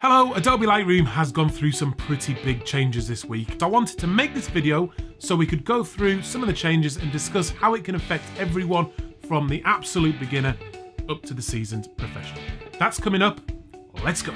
Hello, Adobe Lightroom has gone through some pretty big changes this week. So I wanted to make this video so we could go through some of the changes and discuss how it can affect everyone from the absolute beginner up to the seasoned professional. That's coming up. Let's go.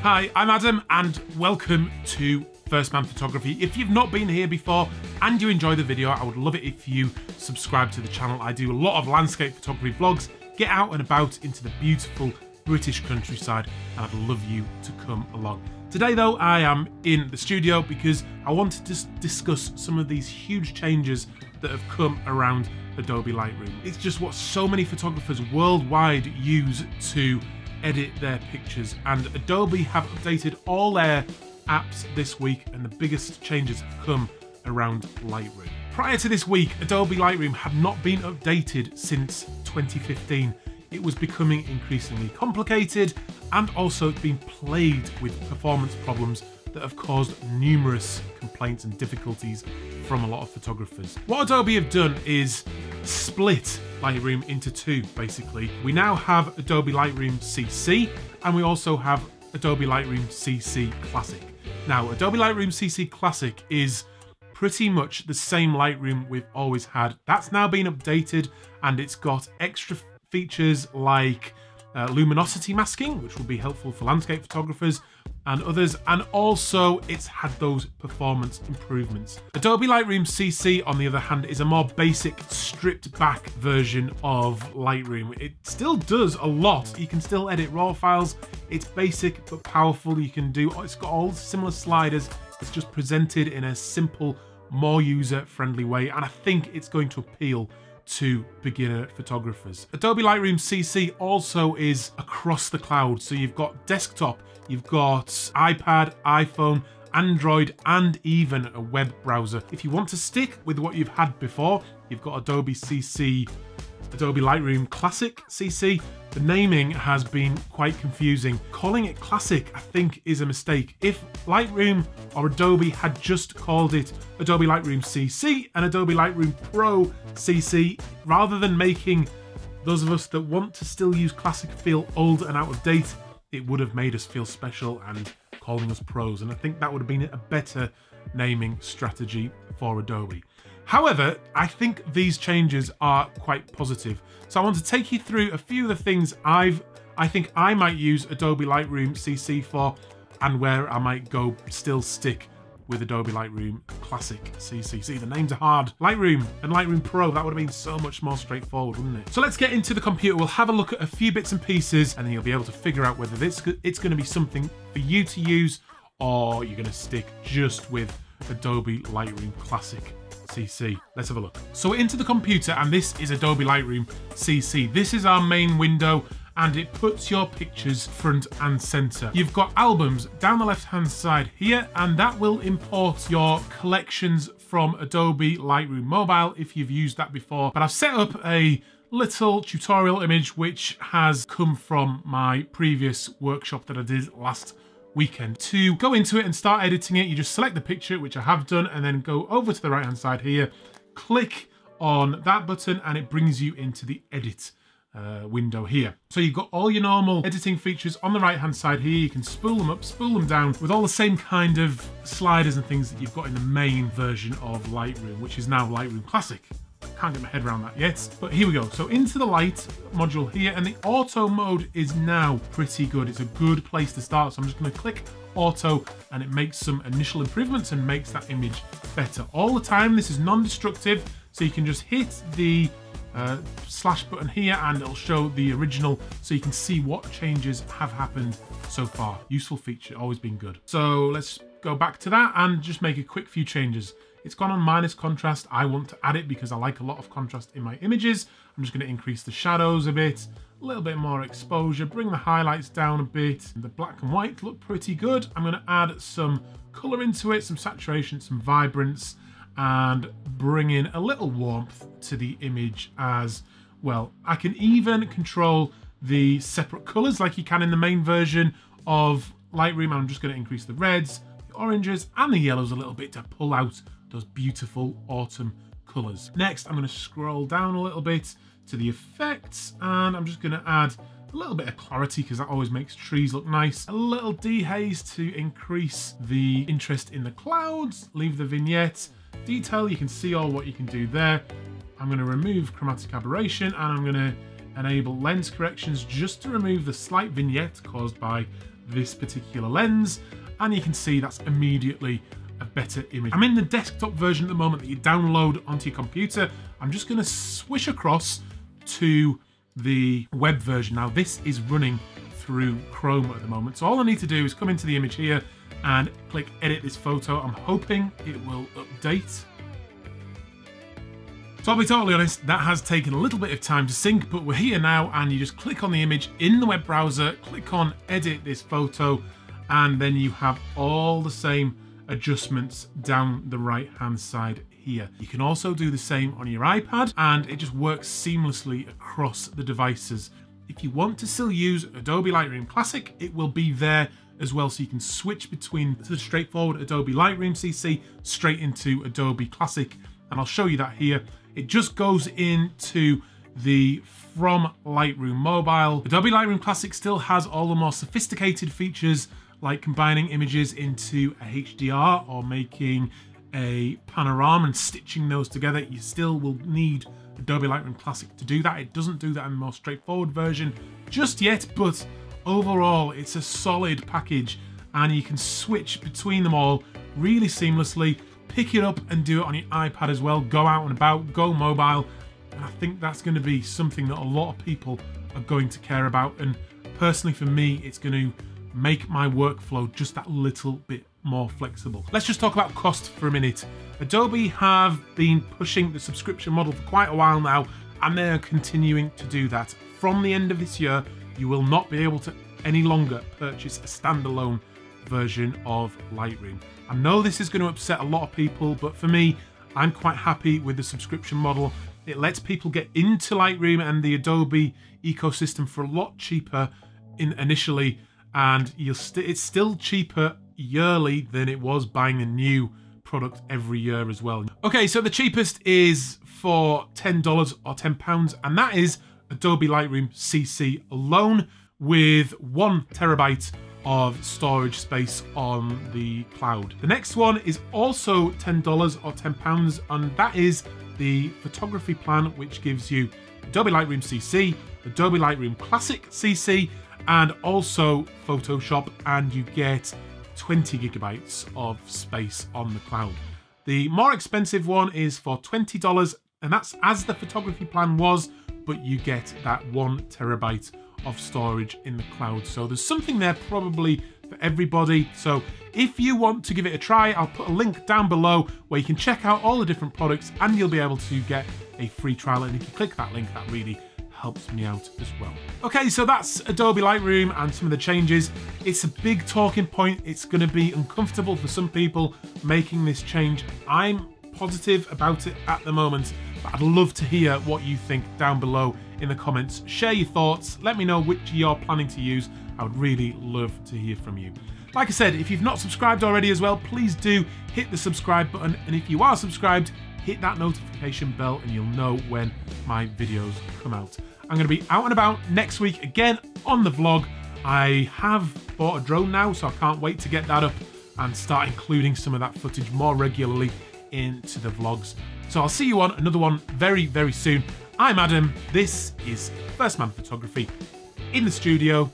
Hi, I'm Adam and welcome to First Man Photography. If you've not been here before and you enjoy the video, I would love it if you subscribe to the channel. I do a lot of landscape photography vlogs, get out and about into the beautiful British countryside, and I'd love you to come along. Today though, I am in the studio because I wanted to discuss some of these huge changes that have come around Adobe Lightroom. It's just what so many photographers worldwide use to edit their pictures, and Adobe have updated all their apps this week, and the biggest changes have come around Lightroom. Prior to this week, Adobe Lightroom had not been updated since 2015. It was becoming increasingly complicated and also been plagued with performance problems that have caused numerous complaints and difficulties from a lot of photographers. What Adobe have done is split Lightroom into two, basically. We now have Adobe Lightroom CC and we also have Adobe Lightroom CC Classic. Now, Adobe Lightroom CC Classic is pretty much the same Lightroom we've always had. That's now been updated and it's got extra features like luminosity masking, which will be helpful for landscape photographers and others, and also it's had those performance improvements. Adobe Lightroom CC, on the other hand, is a more basic, stripped back version of Lightroom. It still does a lot. You can still edit raw files. It's basic but powerful. It's got all similar sliders. It's just presented in a simple, more user-friendly way, and I think it's going to appeal to beginner photographers. Adobe Lightroom CC also is across the cloud, so you've got desktop, you've got iPad, iPhone, Android, and even a web browser. If you want to stick with what you've had before, you've got Adobe Lightroom Classic CC. The naming has been quite confusing. Calling it Classic, I think, is a mistake. If Lightroom or Adobe had just called it Adobe Lightroom CC and Adobe Lightroom Pro CC, rather than making those of us that want to still use Classic feel old and out of date, it would have made us feel special and calling us pros. And I think that would have been a better naming strategy for Adobe. However, I think these changes are quite positive. So I want to take you through a few of the things I think I might use Adobe Lightroom CC for, and where I might still stick with Adobe Lightroom Classic CC. See, the names are hard. Lightroom and Lightroom Pro, that would have been so much more straightforward, wouldn't it? So let's get into the computer. We'll have a look at a few bits and pieces, and then you'll be able to figure out whether it's going to be something for you to use, or you're going to stick just with Adobe Lightroom Classic CC. Let's have a look. So we're into the computer, and this is Adobe Lightroom CC. This is our main window, and it puts your pictures front and center. You've got albums down the left-hand side here, and that will import your collections from Adobe Lightroom Mobile if you've used that before. But I've set up a little tutorial image which has come from my previous workshop that I did last weekend. To go into it and start editing it, you just select the picture, which I have done, and then go over to the right hand side here, click on that button, and it brings you into the edit window here. So you've got all your normal editing features on the right hand side here. You can spool them up, spool them down with all the same kind of sliders and things that you've got in the main version of Lightroom, which is now Lightroom Classic. Can't get my head around that yet, but here we go. So into the light module here, and the auto mode is now pretty good. It's a good place to start. So I'm just going to click auto, and it makes some initial improvements and makes that image better all the time. This is non-destructive, so you can just hit the slash button here and it'll show the original, so you can see what changes have happened so far. Useful feature, always been good. So let's go back to that and just make a quick few changes. It's gone on minus contrast. I want to add it because I like a lot of contrast in my images. I'm just going to increase the shadows a bit, a little bit more exposure, bring the highlights down a bit. The black and white look pretty good. I'm going to add some color into it, some saturation, some vibrance, and bring in a little warmth to the image as well. I can even control the separate colors like you can in the main version of Lightroom. I'm just going to increase the reds, the oranges, and the yellows a little bit to pull out those beautiful autumn colors. Next, I'm going to scroll down a little bit to the effects, and I'm just going to add a little bit of clarity because that always makes trees look nice. A little dehaze to increase the interest in the clouds. Leave the vignette. Detail, you can see all what you can do there. I'm going to remove chromatic aberration and I'm going to enable lens corrections just to remove the slight vignette caused by this particular lens. And you can see that's immediately a better image. I'm in the desktop version at the moment that you download onto your computer. I'm just going to swish across to the web version. Now this is running through Chrome at the moment, so all I need to do is come into the image here and click edit this photo. I'm hoping it will update. So I'll be totally honest, that has taken a little bit of time to sync, but we're here now, and you just click on the image in the web browser, click on edit this photo, and then you have all the same adjustments down the right hand side here. You can also do the same on your iPad, and it just works seamlessly across the devices. If you want to still use Adobe Lightroom Classic, it will be there as well, so you can switch between the straightforward Adobe Lightroom CC straight into Adobe Classic, and I'll show you that here. It just goes into the From Lightroom mobile. Adobe Lightroom Classic still has all the more sophisticated features like combining images into a HDR or making a panorama and stitching those together. You still will need Adobe Lightroom Classic to do that. It doesn't do that in the more straightforward version just yet, but overall it's a solid package and you can switch between them all really seamlessly. Pick it up and do it on your iPad as well. Go out and about, go mobile. And I think that's going to be something that a lot of people are going to care about. And personally for me, it's going to make my workflow just that little bit more flexible. Let's just talk about cost for a minute. Adobe have been pushing the subscription model for quite a while now, and they're continuing to do that. From the end of this year, you will not be able to any longer purchase a standalone version of Lightroom. I know this is going to upset a lot of people, but for me, I'm quite happy with the subscription model. It lets people get into Lightroom and the Adobe ecosystem for a lot cheaper initially, and it's still cheaper yearly than it was buying a new product every year as well. Okay, so the cheapest is for $10 or £10, and that is Adobe Lightroom CC alone with 1 terabyte of storage space on the cloud. The next one is also $10 or £10, and that is the photography plan, which gives you Adobe Lightroom CC, Adobe Lightroom Classic CC, and also Photoshop, and you get 20 gigabytes of space on the cloud. The more expensive one is for $20, and that's as the photography plan was, but you get that 1 terabyte of storage in the cloud. So there's something there probably for everybody. So if you want to give it a try, I'll put a link down below where you can check out all the different products and you'll be able to get a free trial. And if you click that link, that really helps me out as well. Okay, so that's Adobe Lightroom and some of the changes. It's a big talking point. It's going to be uncomfortable for some people making this change. I'm positive about it at the moment, but I'd love to hear what you think down below in the comments. Share your thoughts. Let me know which you're planning to use. I would really love to hear from you. Like I said, if you've not subscribed already as well, please do hit the subscribe button. And if you are subscribed, hit that notification bell and you'll know when my videos come out. I'm going to be out and about next week again on the vlog. I have bought a drone now, so I can't wait to get that up and start including some of that footage more regularly into the vlogs. So I'll see you on another one very, very soon. I'm Adam. This is First Man Photography in the studio.